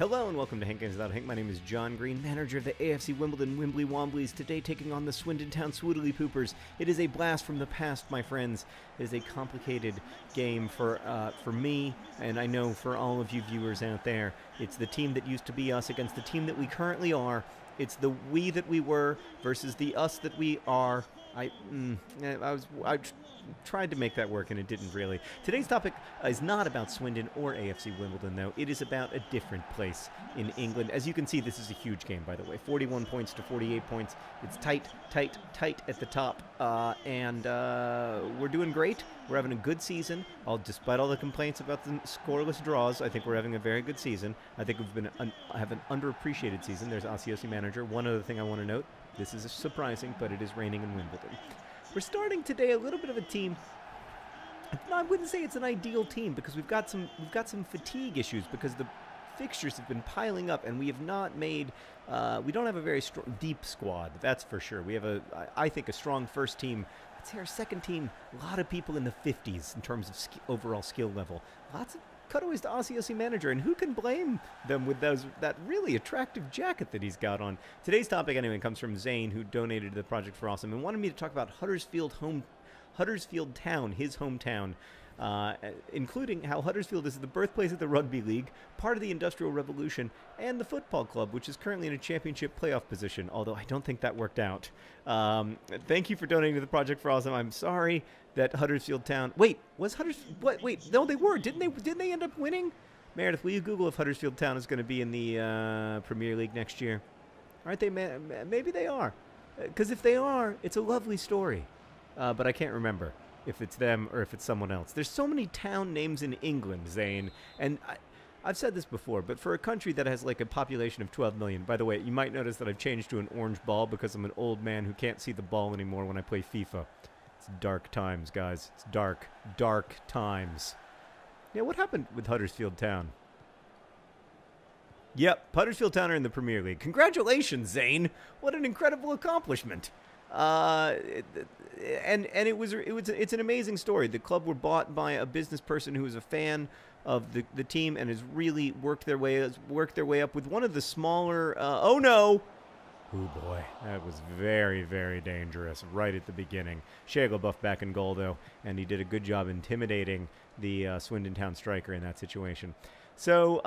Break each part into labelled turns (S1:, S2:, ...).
S1: Hello and welcome to Hank Games Without Hank. My name is John Green, manager of the AFC Wimbledon Wimbly Womblys. Today taking on the Swindon Town Swoodly Poopers. It is a blast from the past, my friends. It is a complicated game for me, and I know for all of you viewers out there. It's the team that used to be us against the team that we currently are. It's the we that we were versus the us that we are. I tried to make that work, and it didn't really. Today's topic is not about Swindon or AFC Wimbledon, though. It is about a different place in England. As you can see, this is a huge game, by the way. 41 points to 48 points. It's tight, tight, tight at the top, and we're doing great. We're having a good season. Despite all the complaints about the scoreless draws, I think we're having a very good season. I think we've have an underappreciated season. There's Aussie manager. One other thing I want to note. This is surprising, but it is raining in Wimbledon. We're starting today a little bit of a team. I wouldn't say it's an ideal team because we've got some fatigue issues because the fixtures have been piling up, and we have not made. We don't have a very deep squad. That's for sure. We have I think a strong first team. I'd say our second team, a lot of people in the 50s in terms of overall skill level. Lots of cutaways to Aussie manager, and who can blame them with that really attractive jacket that he's got on. Today's topic, anyway, comes from Zaen, who donated to the Project for Awesome and wanted me to talk about Huddersfield Town, his hometown, including how Huddersfield is the birthplace of the rugby league, part of the Industrial Revolution, and the football club, which is currently in a championship playoff position, although I don't think that worked out. Thank you for donating to the Project for Awesome. I'm sorry that Huddersfield Town... Wait, was Huddersfield... What? Wait, no, they were. Didn't they end up winning? Meredith, will you Google if Huddersfield Town is going to be in the Premier League next year? Aren't they? Maybe they are. Because if they are, it's a lovely story. But I can't remember if it's them or if it's someone else. There's so many town names in England, Zaen, and I've said this before, but for a country that has like a population of 12 million, by the way, you might notice that I've changed to an orange ball because I'm an old man who can't see the ball anymore when I play FIFA. It's dark times, guys. It's dark, dark times. Yeah, what happened with Huddersfield Town? Yep, Huddersfield Town are in the Premier League. Congratulations, Zaen! What an incredible accomplishment. It's an amazing story. The club were bought by a business person who was a fan of the team and has really worked their way up with one of the smaller. Oh no! Oh boy, that was very, very dangerous right at the beginning. Shea LaBeouf back in goal though, and he did a good job intimidating the Swindon Town striker in that situation. So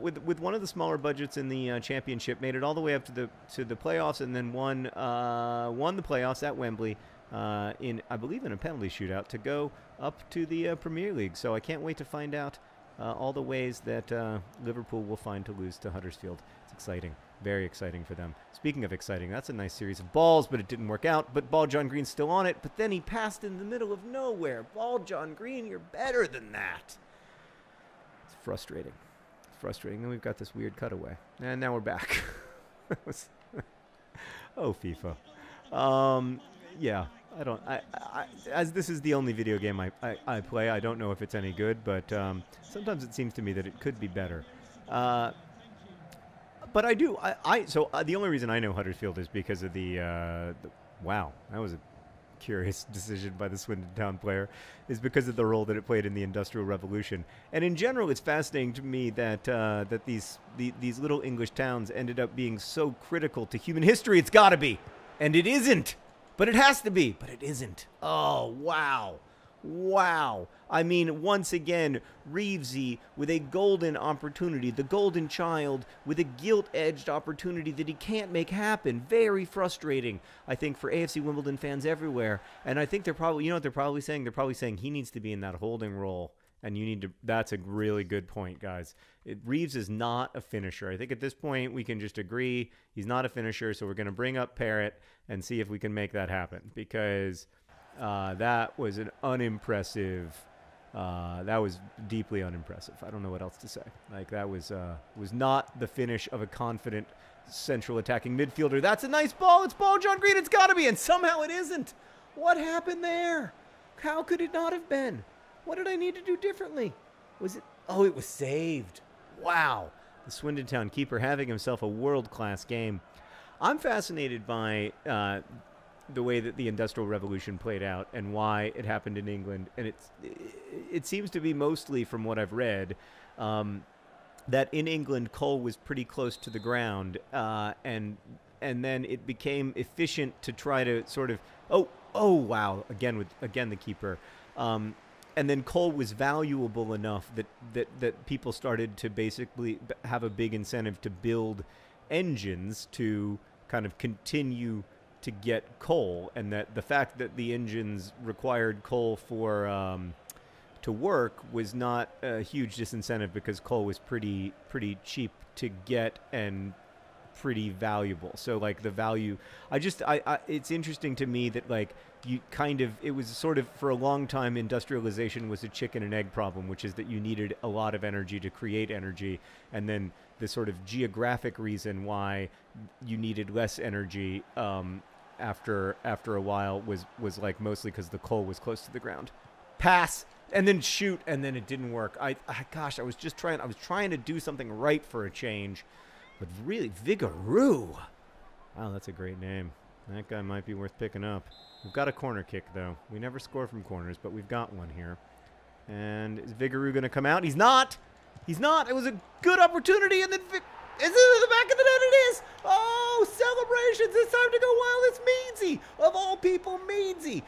S1: with one of the smaller budgets in the championship, made it all the way up to the playoffs, and then won the playoffs at Wembley I believe in a penalty shootout to go up to the Premier League. So I can't wait to find out all the ways that Liverpool will find to lose to Huddersfield. It's exciting, very exciting for them. Speaking of exciting, that's a nice series of balls, but it didn't work out. But Ball John Green's still on it, but then he passed in the middle of nowhere. Ball John Green, you're better than that. Frustrating. Frustrating. Then we've got this weird cutaway. And now we're back. Oh, FIFA. Yeah, as this is the only video game I play, I don't know if it's any good, but sometimes it seems to me that it could be better. But I do. So the only reason I know Huddersfield is because of wow, that was a curious decision by the Swindon Town player, is because of the role that it played in the Industrial Revolution. And in general, it's fascinating to me that these little English towns ended up being so critical to human history. It's got to be, and it isn't, but it has to be, but it isn't. Oh wow. Wow. I mean, once again, Reevesy with a golden opportunity, the golden child with a gilt-edged opportunity that he can't make happen. Very frustrating, I think, for AFC Wimbledon fans everywhere. And I think they're probably, you know what they're probably saying? They're probably saying he needs to be in that holding role. And you need to, that's a really good point, guys. Reeves is not a finisher. I think at this point we can just agree he's not a finisher. So we're going to bring up Parrott and see if we can make that happen, because that was an unimpressive. That was deeply unimpressive. I don't know what else to say. Like, that was not the finish of a confident central attacking midfielder. That's a nice ball. It's Ball John Green. It's got to be, and somehow it isn't. What happened there? How could it not have been? What did I need to do differently? Was it? Oh, it was saved. Wow. The Swindon Town keeper having himself a world-class game. I'm fascinated by the way that the Industrial Revolution played out and why it happened in England. And it seems to be mostly, from what I've read, that in England coal was pretty close to the ground, and then it became efficient to try to sort of oh wow, again the keeper. And then coal was valuable enough that people started to basically have a big incentive to build engines to kind of continue to get coal, and that the fact that the engines required coal for to work was not a huge disincentive, because coal was pretty cheap to get and pretty valuable. So like the value, it's interesting to me that like it was sort of, for a long time, industrialization was a chicken and egg problem, which is that you needed a lot of energy to create energy, and then the sort of geographic reason why you needed less energy after a while was like mostly because the coal was close to the ground. Pass, and then shoot, and then it didn't work. Gosh, I was trying to do something right for a change. But really, Vigaroo. Wow, that's a great name. That guy might be worth picking up. We've got a corner kick, though. We never score from corners, but we've got one here. And is Vigaroo going to come out? He's not. He's not. It was a good opportunity, and then is it in the back of the net? It is. Oh, celebrations. It's time to go wild. It's Meadsy. Of all people, Meadsy.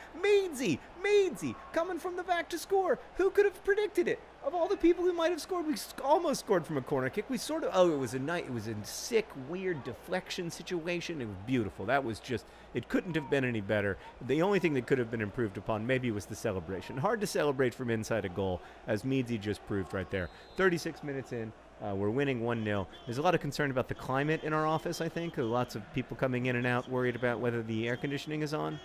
S1: Coming from the back to score. Who could have predicted it? Of all the people who might have scored, we almost scored from a corner kick. We sort of, it was a sick, weird deflection situation. It was beautiful. That was just, it couldn't have been any better. The only thing that could have been improved upon maybe was the celebration. Hard to celebrate from inside a goal, as Meadsy just proved right there. 36 minutes in. We're winning 1-0. There's a lot of concern about the climate in our office, I think. Lots of people coming in and out worried about whether the air conditioning is on.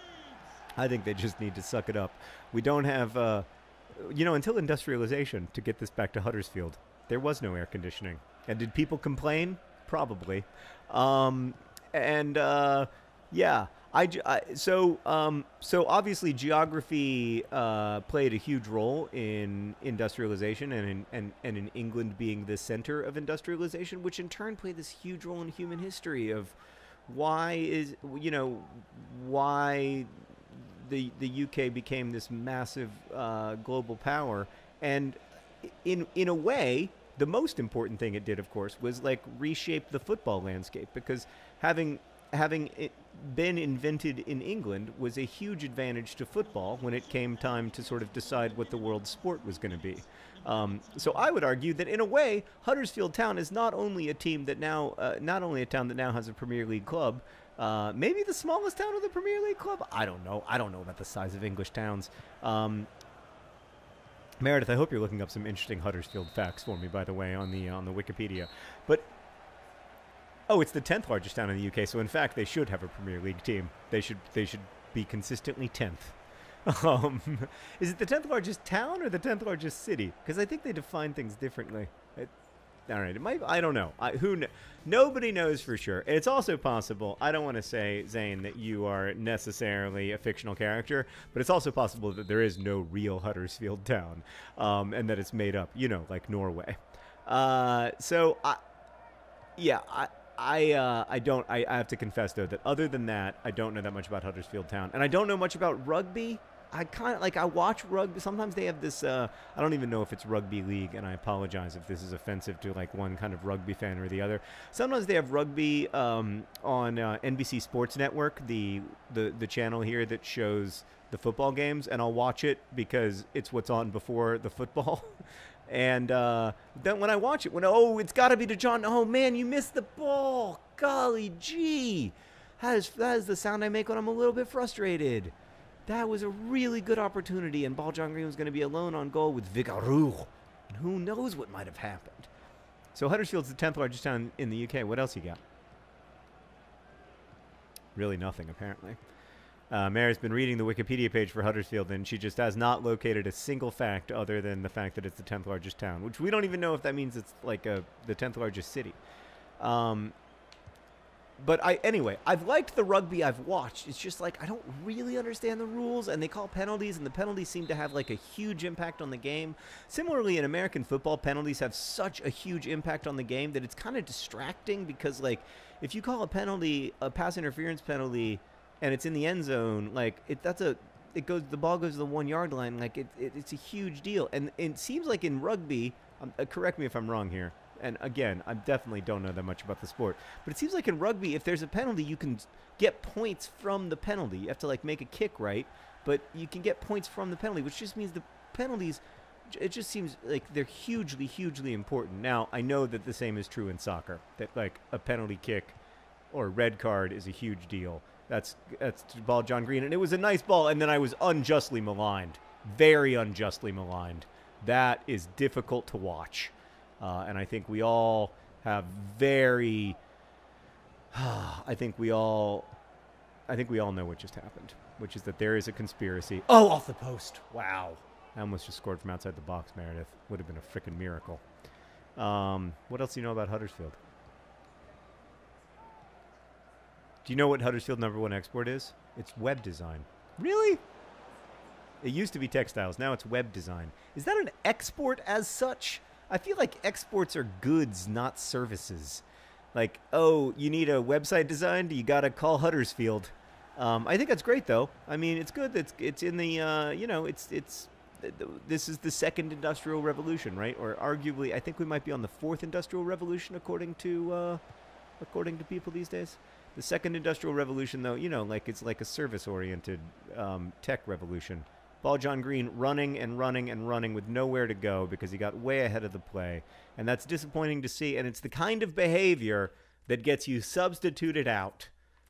S1: I think they just need to suck it up. We don't have, until industrialization, to get this back to Huddersfield, there was no air conditioning. And did people complain? Probably. Yeah. So obviously geography played a huge role in industrialization and in England being the center of industrialization, which in turn played this huge role in human history of why the UK became this massive global power. And in a way, the most important thing it did, of course, was like reshape the football landscape, because having it been invented in England was a huge advantage to football when it came time to sort of decide what the world sport was going to be. So I would argue that in a way, Huddersfield Town is not only a team that now, not only a town that now has a Premier League club, maybe the smallest town of the Premier League club. I don't know. I don't know about the size of English towns. Meredith, I hope you're looking up some interesting Huddersfield facts for me, by the way, on the Wikipedia. But oh, it's the 10th largest town in the UK, so in fact they should have a Premier League team. They should be consistently 10th. Is it the 10th largest town or the 10th largest city? Because I think they define things differently. All right, it might. I don't know. Nobody knows for sure. It's also possible. I don't want to say, Zaen, that you are necessarily a fictional character, but it's also possible that there is no real Huddersfield Town, and that it's made up. Like Norway. I have to confess, though, that other than that, I don't know that much about Huddersfield Town. And I don't know much about rugby. I watch rugby. Sometimes they have this, I don't even know if it's rugby league, and I apologize if this is offensive to like one kind of rugby fan or the other. Sometimes they have rugby on NBC Sports Network, the channel here that shows the football games, and I'll watch it because it's what's on before the football. And then when I watch it, it's got to be to John. Oh, man, you missed the ball. Golly gee. That is the sound I make when I'm a little bit frustrated. That was a really good opportunity, and Ball John Green was going to be alone on goal with Vigaroo. And who knows what might have happened. So Huddersfield's the 10th largest town in the UK. What else you got? Really nothing, apparently. Mary's been reading the Wikipedia page for Huddersfield, and she just has not located a single fact other than the fact that it's the 10th largest town, which we don't even know if that means it's like the 10th largest city. But anyway, I've liked the rugby I've watched. It's just like I don't really understand the rules, and they call penalties, and the penalties seem to have like a huge impact on the game. Similarly, in American football, penalties have such a huge impact on the game that it's kind of distracting, because like if you call a penalty a pass interference penalty and it's in the end zone, like the ball goes to the 1 yard line, like it's a huge deal. And it seems like in rugby, correct me if I'm wrong here, and again, I definitely don't know that much about the sport, but it seems like in rugby, if there's a penalty, you can get points from the penalty. You have to like make a kick, right? But you can get points from the penalty, which just means the penalties, it just seems like they're hugely, hugely important. Now, I know that the same is true in soccer, that like a penalty kick or a red card is a huge deal. That's ball John Green, and it was a nice ball, and then I was unjustly maligned, very unjustly maligned. That is difficult to watch, and I think we all have very. I think we all know what just happened, which is that there is a conspiracy. Oh, off the post! Wow, I almost just scored from outside the box. Meredith would have been a freaking miracle. What else do you know about Huddersfield? Do you know what Huddersfield #1 export is? It's web design. Really? It used to be textiles. Now it's web design. Is that an export as such? I feel like exports are goods, not services. Like, oh, you need a website designed? You got to call Huddersfield. I think that's great, though. I mean, it's good that it's in the, this is the second industrial revolution, right? Or arguably, I think we might be on the fourth industrial revolution, according to people these days. The second industrial revolution, though, like it's like a service-oriented tech revolution. Ball John Green running and running and running with nowhere to go because he got way ahead of the play. And that's disappointing to see. And it's the kind of behavior that gets you substituted out,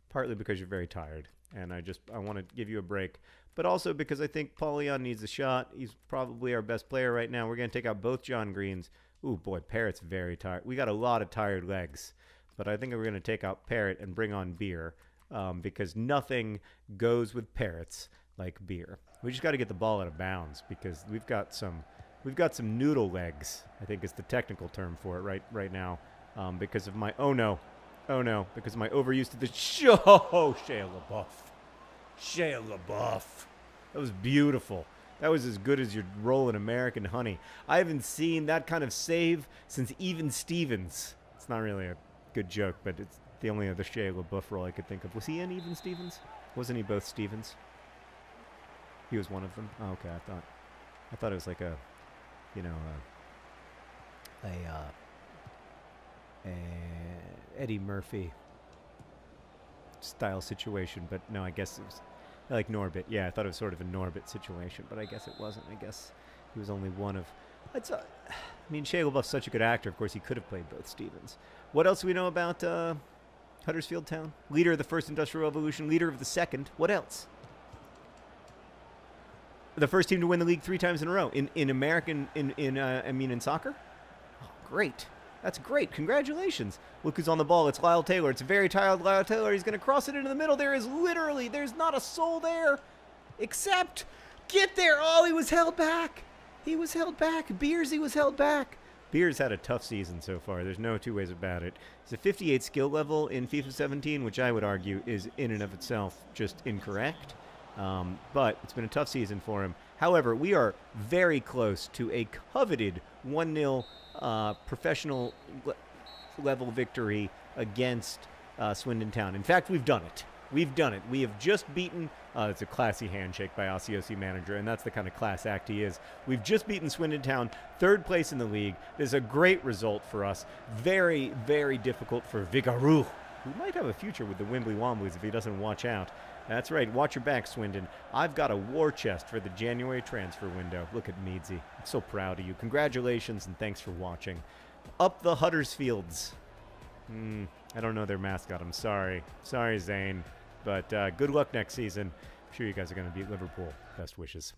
S1: partly because you're very tired. And I want to give you a break. But also because I think Paulion needs a shot. He's probably our best player right now. We're going to take out both John Greens. Ooh, boy, Parrott's very tired. We got a lot of tired legs. But I think we're going to take out Parrott and bring on Beer because nothing goes with Parrots like Beer. We just got to get the ball out of bounds because we've got some noodle legs, I think is the technical term for it right now, because of my because of my overuse to the Shia LaBeouf. That was beautiful. That was as good as your role in American Honey. I haven't seen that kind of save since Even Stevens. It's not really a good joke, but it's the only other Shia LaBeouf role I could think of. Was he in Even Stevens? Wasn't he both Stevens? He was one of them. Oh, okay, I thought it was like a Eddie Murphy style situation, but no, I guess it was like Norbit. Yeah, I thought it was sort of a Norbit situation, but I guess it wasn't. I guess he was only one of. I mean, Shia LaBeouf's such a good actor. Of course, he could have played both Stevens. What else do we know about Huddersfield Town? Leader of the first industrial revolution, leader of the second. What else? The first team to win the league 3 times in a row in soccer. Oh, great! That's great. Congratulations. Look who's on the ball. It's Lyle Taylor. It's a very tired Lyle Taylor. He's going to cross it into the middle. There's not a soul there, except get there. Oh, he was held back. He was held back. Beersy was held back. Beers had a tough season so far. There's no two ways about it. It's a 58 skill level in FIFA 17, which I would argue is in and of itself just incorrect. But it's been a tough season for him. However, we are very close to a coveted 1-0 professional level victory against Swindon Town. In fact, we've done it. We've done it. We have just beaten, it's a classy handshake by Ossiosi manager, and that's the kind of class act he is. We've just beaten Swindon Town, 3rd place in the league. This is a great result for us. Very, very difficult for Vigarou, who might have a future with the Wimbly Womblys if he doesn't watch out. That's right. Watch your back, Swindon. I've got a war chest for the January transfer window. Look at Meadsy. I'm so proud of you. Congratulations, and thanks for watching. Up the Huddersfields. I don't know their mascot. I'm sorry. Sorry, Zaen. But good luck next season. I'm sure you guys are going to beat Liverpool. Best wishes.